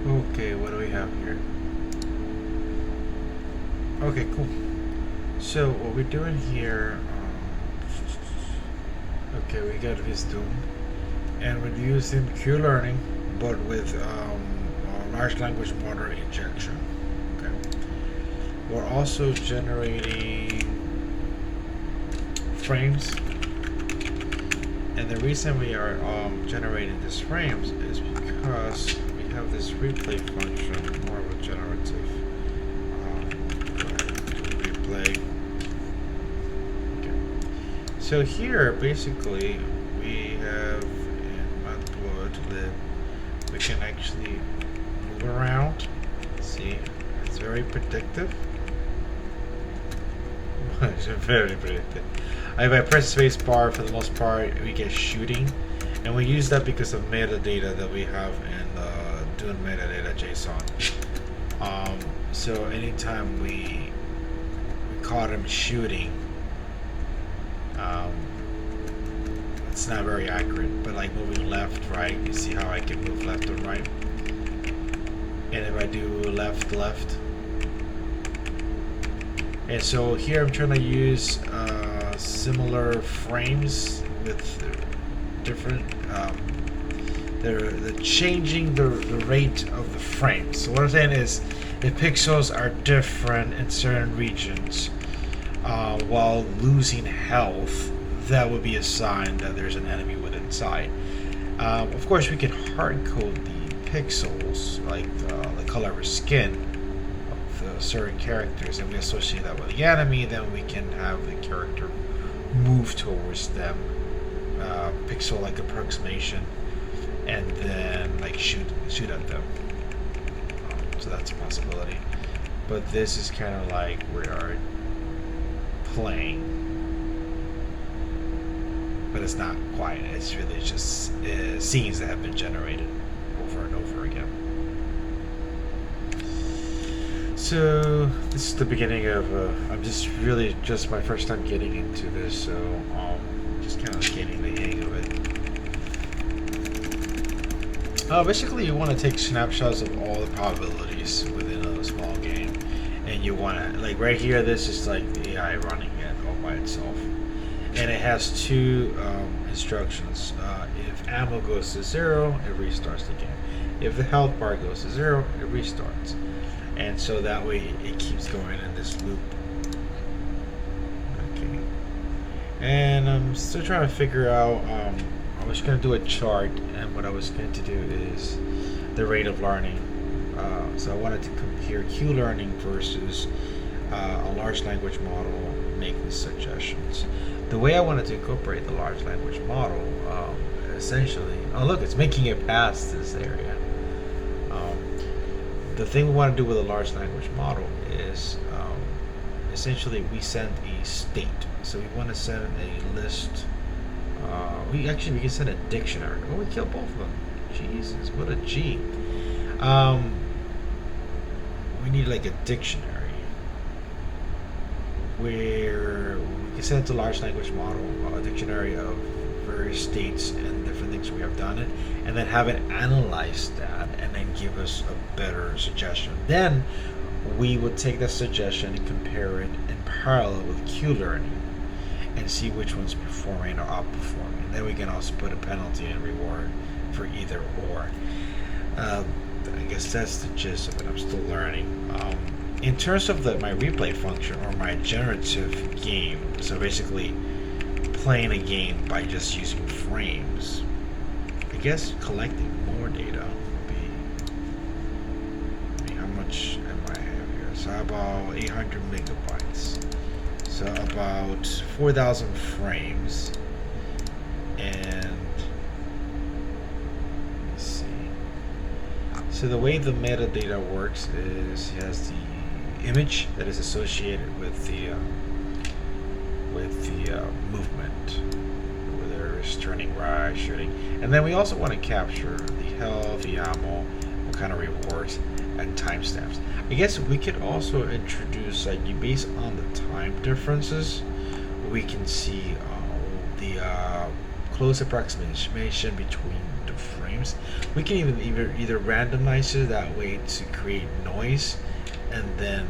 Okay, what do we have here? Okay, cool. So what we're doing here, okay, we got wisdom, and we're using Q-learning, but with a large language model injection. Okay, we're also generating frames, and the reason we are generating these frames is because we have this replay function, more of a generative. Replay. Okay. So here, basically, we have in Matplotlib, we can actually move around. See, it's very predictive. It's very predictive. If I press space bar, for the most part, we get shooting, and we use that because of metadata that we have in doing metadata JSON. So anytime we caught him shooting, it's not very accurate. But like moving left, right, you see how I can move left and right. And if I do left, left. And so here I'm trying to use similar frames with different. They're changing the rate of the frames. So what I'm saying is, the pixels are different in certain regions, while losing health, that would be a sign that there's an enemy within sight. Of course, we can hard code the pixels, like the color of skin of certain characters, and we associate that with the enemy. Then we can have the character move towards them, pixel-like approximation, and then like shoot at them. So that's a possibility. But this is kind of like we are playing, but it's not quite. It's really just scenes that have been generated over and over again. So this is the beginning of. I'm just really just my first time getting into this, so just kind of getting the hang of it. Basically, you want to take snapshots of all the probabilities within a small game, and you want to, like right here, this is like the AI running it all by itself, and it has two instructions. If ammo goes to 0, it restarts the game. If the health bar goes to 0, it restarts, and so that way it keeps going in this loop. Okay, and I'm still trying to figure out. I was going to do a chart, and what I was going to do is the rate of learning. So I wanted to compare Q-learning versus a large language model making suggestions. The way I wanted to incorporate the large language model, essentially, oh look, it's making it past this area. The thing we want to do with a large language model is essentially we send a state. So we want to send a list. We can send a dictionary. Oh, we killed both of them. Jesus, what a G. We need like a dictionary where we can send it to a large language model, a dictionary of various states and different things we have done it, and then have it analyze that and then give us a better suggestion. Then we would take that suggestion and compare it in parallel with Q-learning and see which one's performing or outperforming. Then we can also put a penalty and reward for either or. I guess that's the gist of it. I'm still learning. In terms of my replay function or my generative game, so basically playing a game by just using frames, I guess collecting more data would be, how much am I have here? So about 800 megabytes. So about 4,000 frames, and let's see. So the way the metadata works is it has the image that is associated with the movement, whether it's turning right, shooting, and then we also want to capture the health, the ammo, what kind of rewards, and timestamps. I guess we could also introduce, like, based on the time differences, we can see the close approximation between the the frames. We can even either randomize it that way to create noise, and then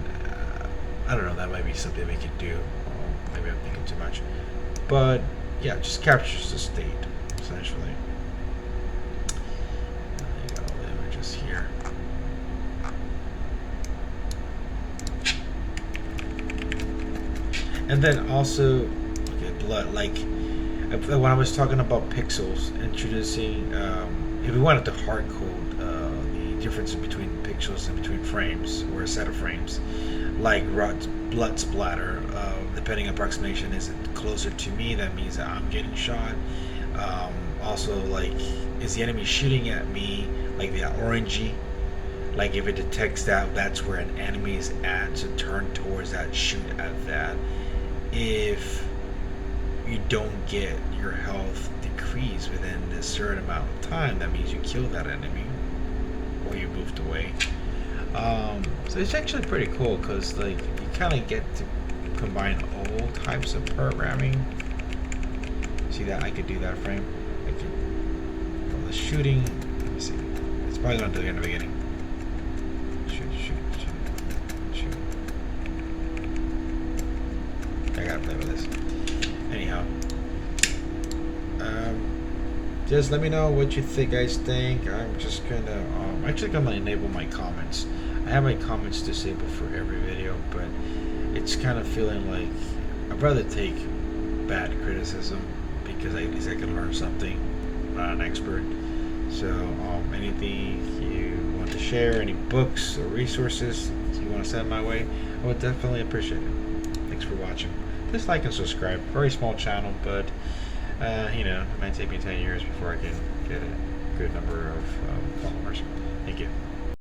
I don't know. That might be something we could do. Maybe I'm thinking too much, but yeah, just captures the state essentially. You got all the images here. And then also, okay, blood. Like when I was talking about pixels, introducing, if we wanted to hard code the differences between pixels and between frames or a set of frames, like blood splatter, depending on approximation, is it closer to me? That means that I'm getting shot. Also, like, is the enemy shooting at me? Like the orangey. Like if it detects that, that's where an enemy is at, so turn towards that, shoot at that. If you don't get your health decrease within a certain amount of time, that means you killed that enemy or you moved away. So it's actually pretty cool because like you kind of get to combine all types of programming. See that I could do that frame. I could from the shooting. Let me see. It's probably going to do it in the beginning. Shoot. I gotta play with this. Anyhow, just let me know what you guys think. I'm just gonna actually gonna enable my comments. I have my comments disabled for every video, but it's kind of feeling like I'd rather take bad criticism because at least I can learn something. I'm not an expert. So anything you want to share, any books or resources you want to send my way, I would definitely appreciate it. Thanks for watching. Just like and subscribe. Very small channel, but you know, it might take me 10 years before I can get a good number of followers.